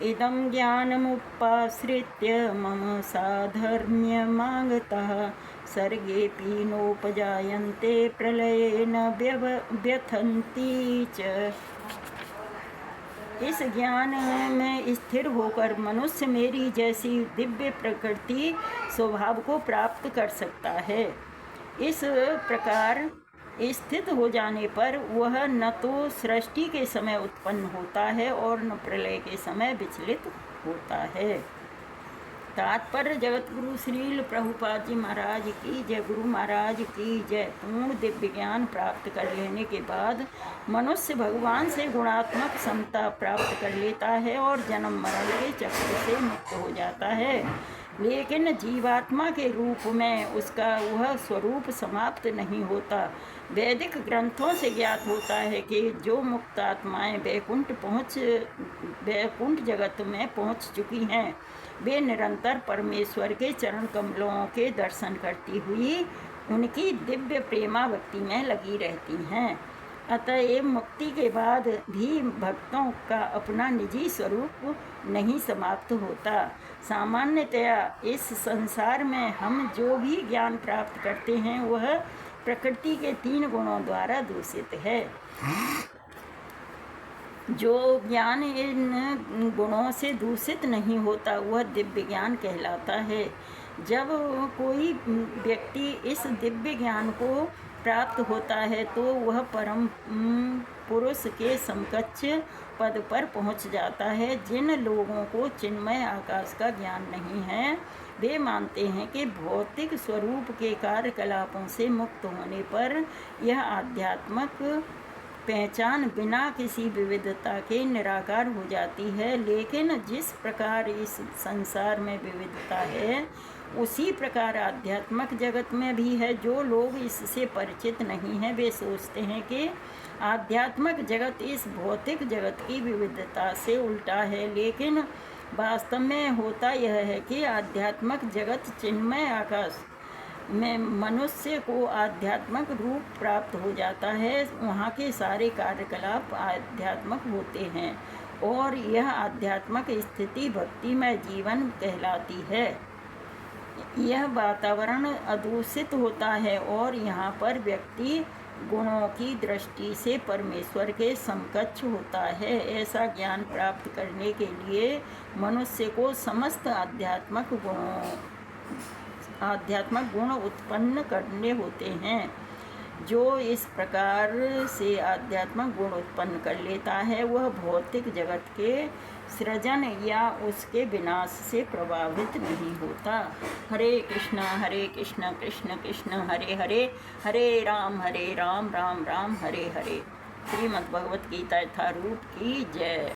इदं ज्ञानमुपाश्रित्य मम साधर्म्यमागतः सर्गेऽपि नोपजायन्ते प्रलये न व्यथन्ति च। इस ज्ञान में स्थिर होकर मनुष्य मेरी जैसी दिव्य प्रकृति स्वभाव को प्राप्त कर सकता है। इस प्रकार स्थित हो जाने पर वह न तो सृष्टि के समय उत्पन्न होता है और न प्रलय के समय विचलित होता है। तात्पर्य जगत गुरु श्रील प्रभुपाद जी महाराज की जय, गुरु महाराज की जय। पूर्ण दिव्य ज्ञान प्राप्त कर लेने के बाद मनुष्य भगवान से गुणात्मक समता प्राप्त कर लेता है और जन्म मरण के चक्र से मुक्त हो जाता है। लेकिन जीवात्मा के रूप में उसका वह स्वरूप समाप्त नहीं होता। वैदिक ग्रंथों से ज्ञात होता है कि जो मुक्त आत्माएं वैकुंठ जगत में पहुंच चुकी हैं, वे निरंतर परमेश्वर के चरण कमलों के दर्शन करती हुई उनकी दिव्य प्रेमा भक्ति में लगी रहती हैं। अतएव मुक्ति के बाद भी भक्तों का अपना निजी स्वरूप नहीं समाप्त होता। सामान्यतया इस संसार में हम जो भी ज्ञान प्राप्त करते हैं वह प्रकृति के 3 गुणों द्वारा दूषित है। जो ज्ञान इन गुणों से दूषित नहीं होता वह दिव्य ज्ञान कहलाता है। जब कोई व्यक्ति इस दिव्य ज्ञान को प्राप्त होता है तो वह परम पुरुष के समकक्ष पद पर पहुंच जाता है। जिन लोगों को चिन्मय आकाश का ज्ञान नहीं है वे मानते हैं कि भौतिक स्वरूप के कार्यकलापों से मुक्त होने पर यह आध्यात्मिक पहचान बिना किसी विविधता के निराकार हो जाती है। लेकिन जिस प्रकार इस संसार में विविधता है उसी प्रकार आध्यात्मिक जगत में भी है। जो लोग इससे परिचित नहीं हैं वे सोचते हैं कि आध्यात्मिक जगत इस भौतिक जगत की विविधता से उल्टा है, लेकिन वास्तव में होता यह है कि आध्यात्मिक जगत चिन्मय आकाश में मनुष्य को आध्यात्मिक रूप प्राप्त हो जाता है। वहाँ के सारे कार्यकलाप आध्यात्मिक होते हैं और यह आध्यात्मिक स्थिति भक्तिमय जीवन कहलाती है। यह वातावरण अदूषित होता है और यहाँ पर व्यक्ति गुणों की दृष्टि से परमेश्वर के समकक्ष होता है। ऐसा ज्ञान प्राप्त करने के लिए मनुष्य को समस्त आध्यात्मिक गुण उत्पन्न करने होते हैं। जो इस प्रकार से आध्यात्मिक गुण उत्पन्न कर लेता है वह भौतिक जगत के सृजन या उसके विनाश से प्रभावित नहीं होता। हरे कृष्ण कृष्ण कृष्ण हरे हरे, हरे राम राम राम हरे हरे। श्रीमद् भगवत गीता यथारूप की जय।